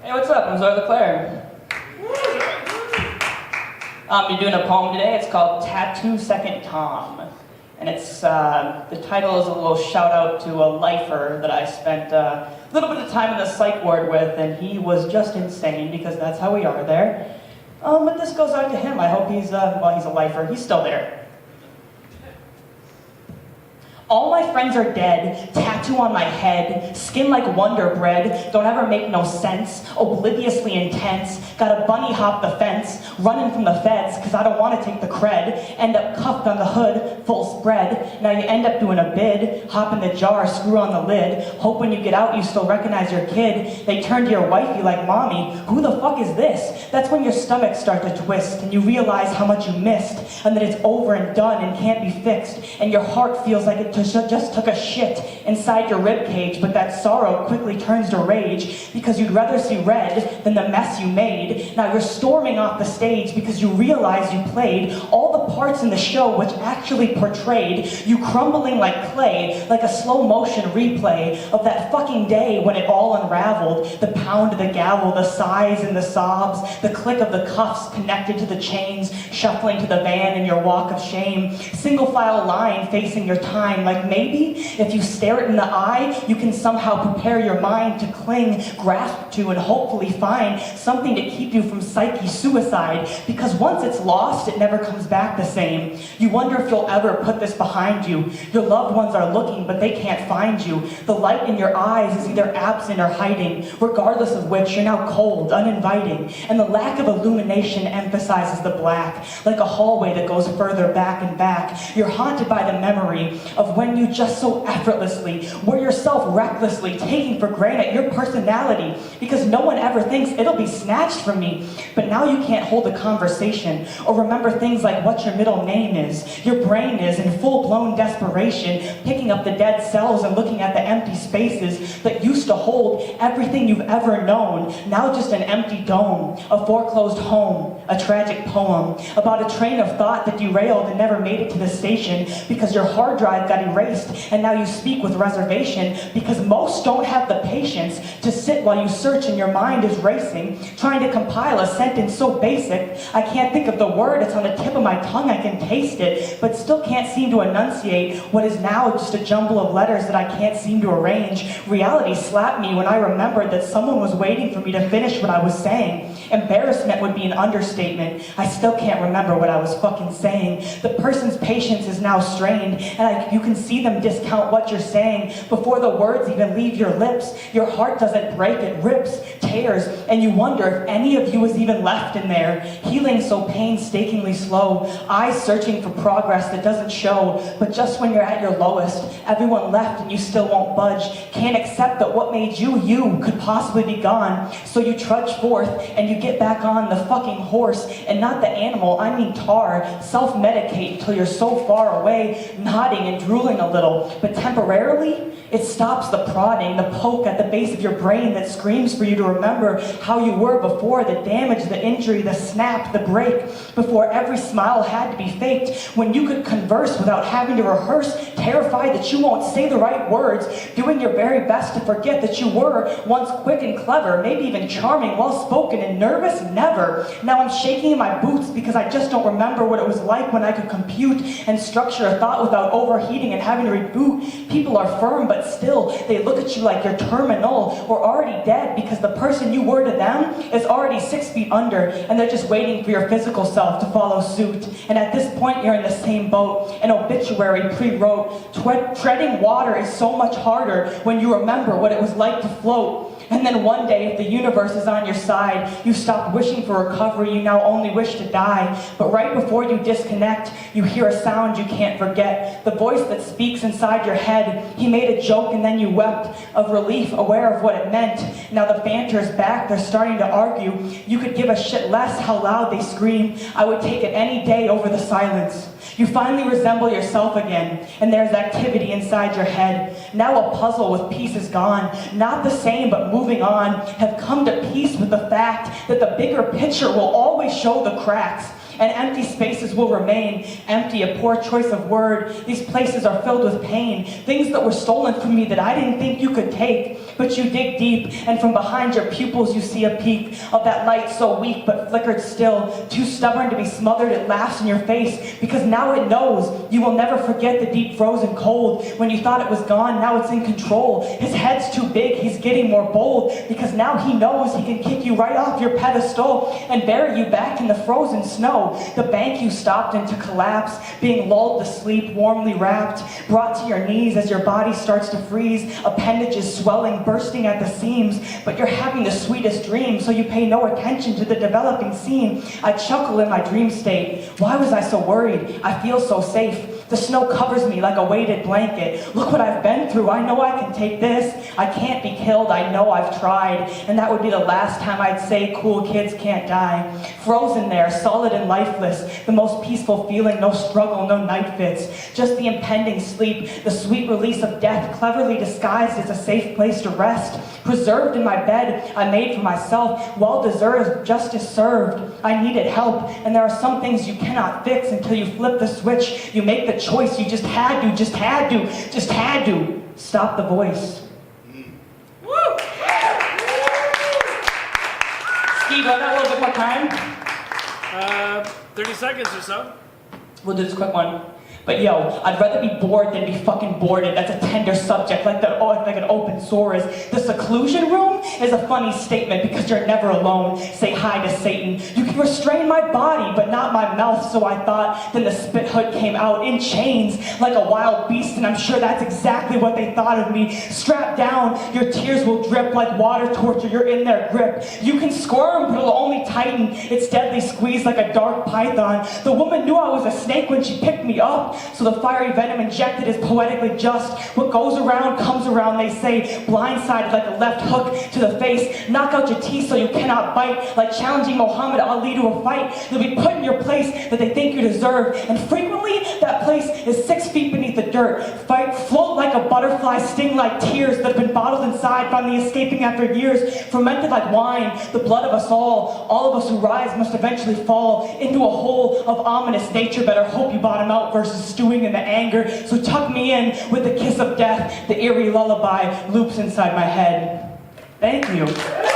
Hey, what's up? I'm Zoë LeClerc. You're doing a poem today. It's called Tattoo Second Tom. And it's, the title is a little shout out to a lifer that I spent a little bit of time in the psych ward with, and he was just insane because that's how we are there. But this goes out to him. I hope he's a lifer. He's still there. All my friends are dead, tattoo on my head, skin like Wonder Bread, don't ever make no sense, obliviously intense, gotta bunny hop the fence, running from the feds, cause I don't wanna take the cred, end up cuffed on the hood, full spread, now you end up doing a bid, hop in the jar, screw on the lid, hope when you get out you still recognize your kid, they turn to your wifey like, mommy, who the fuck is this? That's when your stomach starts to twist, and you realize how much you missed, and that it's over and done and can't be fixed, and your heart feels like it just took a shit inside your ribcage, but that sorrow quickly turns to rage because you'd rather see red than the mess you made. Now you're storming off the stage because you realize you played all the parts in the show which actually portrayed you crumbling like clay, like a slow motion replay of that fucking day when it all unraveled. The pound of the gavel, the sighs and the sobs, the click of the cuffs connected to the chains, shuffling to the van in your walk of shame, single file line facing your time like maybe if you stare it in the eye, you can somehow prepare your mind to cling, grasp to, and hopefully find something to keep you from psyche suicide. Because once it's lost, it never comes back the same. You wonder if you'll ever put this behind you. Your loved ones are looking, but they can't find you. The light in your eyes is either absent or hiding, regardless of which you're now cold, uninviting. And the lack of illumination emphasizes the black, like a hallway that goes further back and back. You're haunted by the memory of when you just so effortlessly, were yourself recklessly taking for granted your personality because no one ever thinks it'll be snatched from me. But now you can't hold a conversation or remember things like what your middle name is. Your brain is in full-blown desperation, picking up the dead cells and looking at the empty spaces that used to hold everything you've ever known. Now just an empty dome, a foreclosed home, a tragic poem about a train of thought that derailed and never made it to the station because your hard drive got erased, and now you speak with reservation because most don't have the patience to sit while you search and your mind is racing, trying to compile a sentence so basic I can't think of the word, it's on the tip of my tongue, I can taste it, but still can't seem to enunciate what is now just a jumble of letters that I can't seem to arrange. Reality slapped me when I remembered that someone was waiting for me to finish what I was saying. Embarrassment would be an understatement. I still can't remember what I was fucking saying. The person's patience is now strained, and you can see them discount what you're saying before the words even leave your lips. Your heart doesn't break, it rips, tears, and you wonder if any of you is even left in there. Healing so painstakingly slow, eyes searching for progress that doesn't show, but just when you're at your lowest, everyone left and you still won't budge. Can't accept that what made you, you could possibly be gone. So you trudge forth and you get back on the fucking horse, and not the animal, I mean tar. Self-medicate until you're so far away, nodding and drooling a little, but temporarily, it stops the prodding, the poke at the base of your brain that screams for you to remember how you were before, the damage, the injury, the snap, the break, before every smile had to be faked, when you could converse without having to rehearse, terrified that you won't say the right words, doing your very best to forget that you were once quick and clever, maybe even charming, well-spoken, and nervous, never. Now I'm shaking in my boots because I just don't remember what it was like when I could compute and structure a thought without overheating and having to reboot. People are firm, but still, they look at you like you're terminal or already dead because the person you were to them is already 6 feet under, and they're just waiting for your physical self to follow suit. And at this point, you're in the same boat, an obituary pre-wrote. Treading water is so much harder when you remember what it was like to float. And then one day, if the universe is on your side, you stop wishing for recovery, you now only wish to die. But right before you disconnect, you hear a sound you can't forget. The voice that speaks inside your head. He made a joke and then you wept, of relief, aware of what it meant. Now the banter's back, they're starting to argue. You could give a shit less how loud they scream. I would take it any day over the silence. You finally resemble yourself again, and there's activity inside your head. Now a puzzle with pieces gone, not the same but moving on, have come to peace with the fact that the bigger picture will always show the cracks. and empty spaces will remain. Empty, a poor choice of word. These places are filled with pain, things that were stolen from me that I didn't think you could take. but you dig deep, and from behind your pupils you see a peak of that light so weak but flickered still, too stubborn to be smothered. It laughs in your face, because now it knows you will never forget the deep frozen cold. When you thought it was gone, now it's in control. His head's too big, he's getting more bold, because now he knows he can kick you right off your pedestal and bury you back in the frozen snow. The bank you stopped in to collapse, being lulled to sleep, warmly wrapped, brought to your knees as your body starts to freeze, appendages swelling, bursting at the seams, but you're having the sweetest dream, so you pay no attention to the developing scene. I chuckle in my dream state. Why was I so worried? I feel so safe. The snow covers me like a weighted blanket. Look what I've been through. I know I can take this. I can't be killed. I know I've tried. And that would be the last time I'd say cool kids can't die. Frozen there, solid and lifeless. The most peaceful feeling, no struggle, no night fits. Just the impending sleep, the sweet release of death, cleverly disguised as a safe place to rest. Preserved in my bed, I made for myself. Well-deserved, justice served. I needed help, and there are some things you cannot fix until you flip the switch. You make the choice. You just had to. Stop the voice. Woo! Steve, do I got a little bit more time? 30 seconds or so. We'll do this quick one. But yo, I'd rather be bored than be fucking boarded. That's a tender subject, like an open sore is. The seclusion room is a funny statement because you're never alone. Say hi to Satan. You can restrain my body, but not my mouth, so I thought. Then the spit hood came out in chains like a wild beast, and I'm sure that's exactly what they thought of me. Strapped down, your tears will drip like water torture. You're in their grip. You can squirm, but it'll only tighten. It's deadly squeeze like a dark python. The woman knew I was a snake when she picked me up. So the fiery venom injected is poetically just. What goes around comes around, they say. Blindsided like a left hook to the face. Knock out your teeth so you cannot bite. Like challenging Muhammad Ali to a fight. You'll be put in your place that they think you deserve. And frequently, that place is 6 feet beneath the dirt. Float like a butterfly, sting like tears that have been bottled inside, finally escaping after years. Fermented like wine, the blood of us all. All of us who rise must eventually fall into a hole of ominous nature. Better hope you bottom out versus stewing in the anger. So tuck me in with the kiss of death. The eerie lullaby loops inside my head. Thank you.